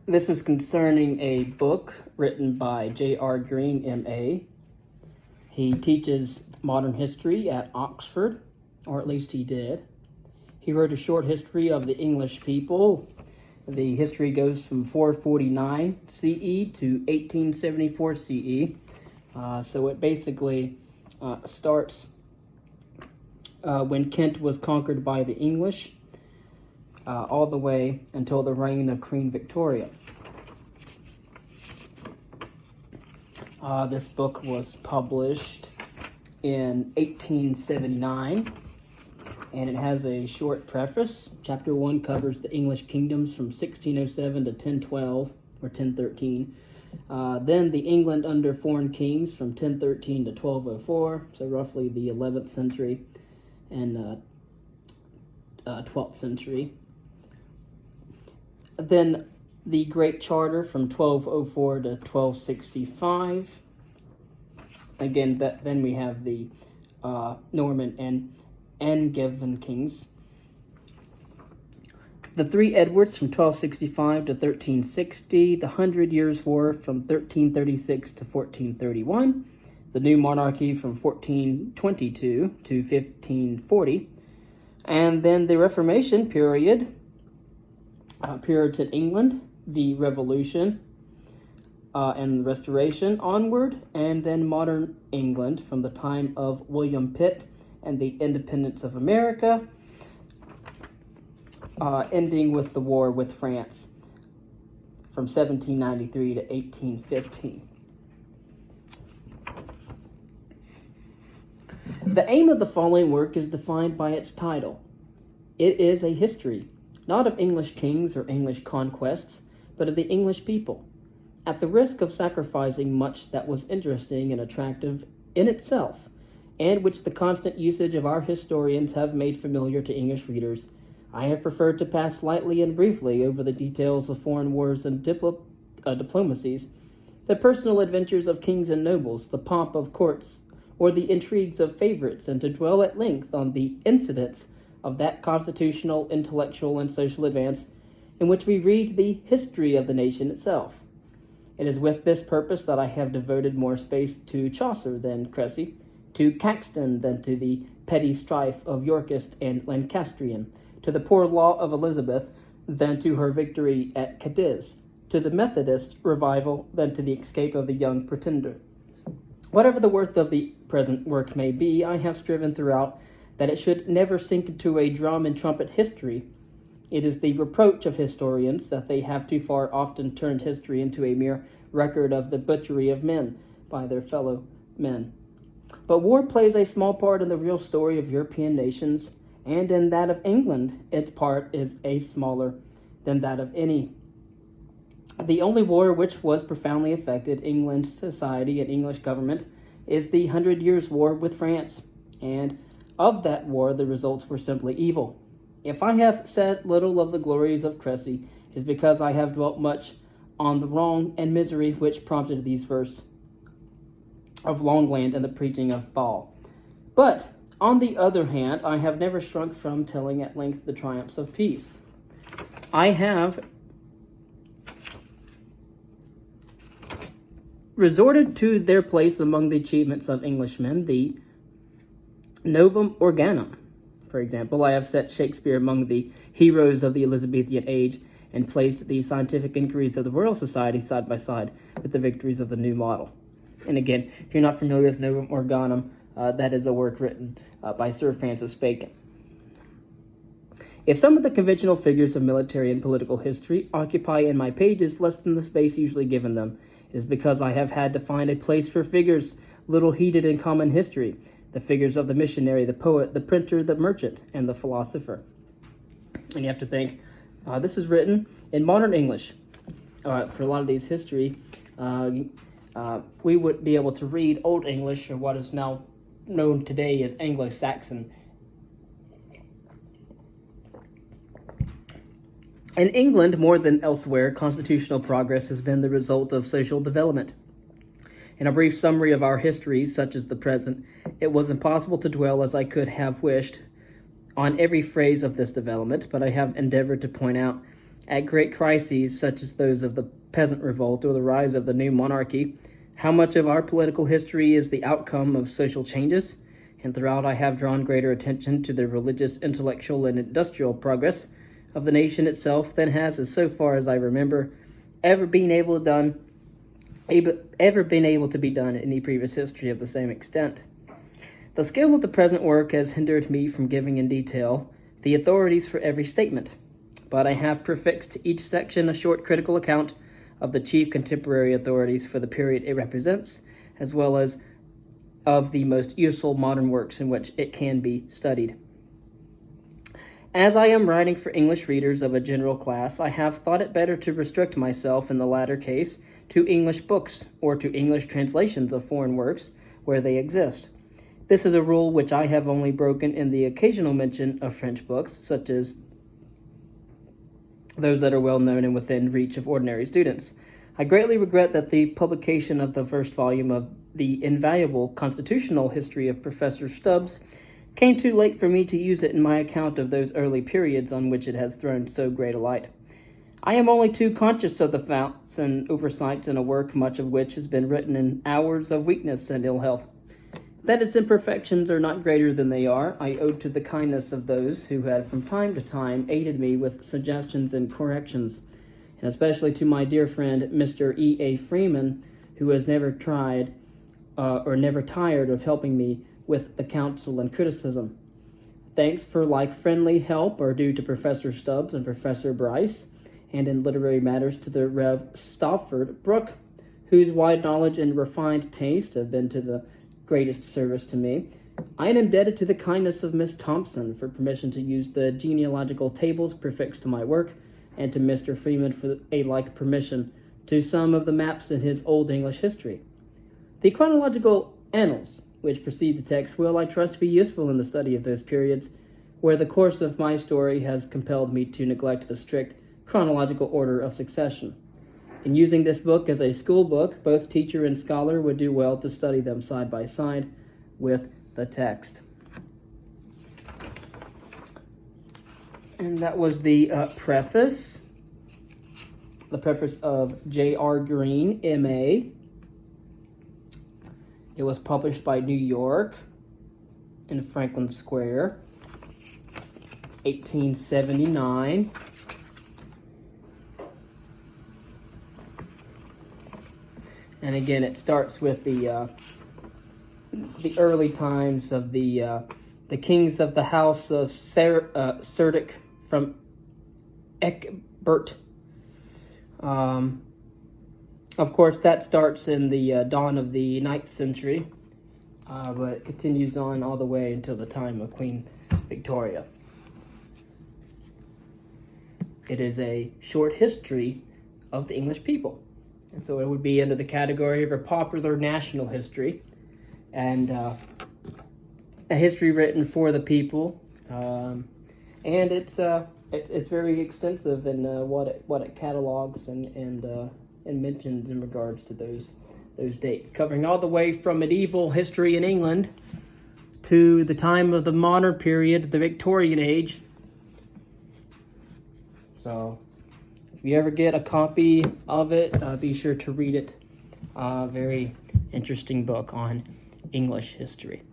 This is concerning a book written by J.R. Green, M.A. He teaches modern history at Oxford, or at least he did. He wrote a short history of the English people. The history goes from 449 CE to 1874 CE. So it basically starts when Kent was conquered by the English, all the way until the reign of Queen Victoria. This book was published in 1879, and it has a short preface. Chapter 1 covers the English kingdoms from 1607 to 1012 or 1013. Then the England under foreign kings from 1013 to 1204, so roughly the 11th century and 12th century. Then the Great Charter from 1204 to 1265. Again, then we have the Norman and Angevin kings. The Three Edwards from 1265 to 1360. The 100 Years' War from 1336 to 1431. The New Monarchy from 1422 to 1540. And then the Reformation period, Puritan England, the Revolution, and the Restoration onward, and then modern England from the time of William Pitt and the independence of America, ending with the war with France from 1793 to 1815. The aim of the following work is defined by its title. It is a history, not of English kings or English conquests, but of the English people, at the risk of sacrificing much that was interesting and attractive in itself, and which the constant usage of our historians have made familiar to English readers. I have preferred to pass lightly and briefly over the details of foreign wars and diplomacies, the personal adventures of kings and nobles, the pomp of courts, or the intrigues of favorites, and to dwell at length on the incidents of that constitutional, intellectual, and social advance in which we read the history of the nation itself. It is with this purpose that I have devoted more space to Chaucer than Crecy, to Caxton than to the petty strife of Yorkist and Lancastrian, to the poor law of Elizabeth than to her victory at Cadiz, to the Methodist revival than to the escape of the young Pretender. Whatever the worth of the present work may be, I have striven throughout that it should never sink into a drum and trumpet history. It is the reproach of historians that they have too far often turned history into a mere record of the butchery of men by their fellow men. But war plays a small part in the real story of European nations, and in that of England, its part is a smaller than that of any. The only war which was profoundly affected England's society and English government is the 100 Years' War with France, and of that war the results were simply evil. If I have said little of the glories of Crecy, it is because I have dwelt much on the wrong and misery which prompted these verses of Longland and the preaching of Ball. But, on the other hand, I have never shrunk from telling at length the triumphs of peace. I have resorted to their place among the achievements of Englishmen, the Novum Organum. For example, I have set Shakespeare among the heroes of the Elizabethan age and placed the scientific inquiries of the Royal Society side by side with the victories of the New Model. And again, if you're not familiar with Novum Organum, that is a work written by Sir Francis Bacon. If some of the conventional figures of military and political history occupy in my pages less than the space usually given them, it is because I have had to find a place for figures little heeded in common history, the figures of the missionary, the poet, the printer, the merchant, and the philosopher. And you have to think, this is written in modern English. For a lot of these history, we would be able to read Old English, or what is now known today as Anglo-Saxon. In England, more than elsewhere, constitutional progress has been the result of social development. In a brief summary of our histories, such as the present, it was impossible to dwell as I could have wished on every phase of this development, but I have endeavored to point out at great crises such as those of the peasant revolt or the rise of the new monarchy, how much of our political history is the outcome of social changes, and throughout I have drawn greater attention to the religious, intellectual, and industrial progress of the nation itself than has, as so far as I remember, ever been able to be done in any previous history of the same extent. The scale of the present work has hindered me from giving in detail the authorities for every statement, but I have prefixed to each section a short critical account of the chief contemporary authorities for the period it represents, as well as of the most useful modern works in which it can be studied. As I am writing for English readers of a general class, I have thought it better to restrict myself in the latter case to English books or to English translations of foreign works where they exist. This is a rule which I have only broken in the occasional mention of French books, such as those that are well known and within reach of ordinary students. I greatly regret that the publication of the first volume of the invaluable constitutional history of Professor Stubbs came too late for me to use it in my account of those early periods on which it has thrown so great a light. I am only too conscious of the faults and oversights in a work much of which has been written in hours of weakness and ill health. That its imperfections are not greater than they are, I owe to the kindness of those who have from time to time aided me with suggestions and corrections, and especially to my dear friend Mr. E.A. Freeman, who has never tired of helping me with the counsel and criticism. Thanks for like friendly help are due to Professor Stubbs and Professor Bryce, and in literary matters to the Rev. Stafford Brooke, whose wide knowledge and refined taste have been to the greatest service to me. I am indebted to the kindness of Miss Thompson for permission to use the genealogical tables prefixed to my work, and to Mr. Freeman for a like permission to some of the maps in his Old English history. The chronological annals which precede the text will, I trust, be useful in the study of those periods where the course of my story has compelled me to neglect the strict chronological order of succession. In using this book as a school book, both teacher and scholar would do well to study them side by side with the text. And that was the preface. The preface of J.R. Green, M.A. It was published by New York in Franklin Square, 1879. And again, it starts with the early times of the kings of the house of Cerdic from Ecgbert. Of course, that starts in the dawn of the 9th century, but it continues on all the way until the time of Queen Victoria. It is a short history of the English people. And so it would be under the category of a popular national history, and a history written for the people. And it's very extensive in what it catalogs and mentions in regards to those dates, covering all the way from medieval history in England to the time of the modern period, the Victorian age. So if you ever get a copy of it, be sure to read it. Very interesting book on English history.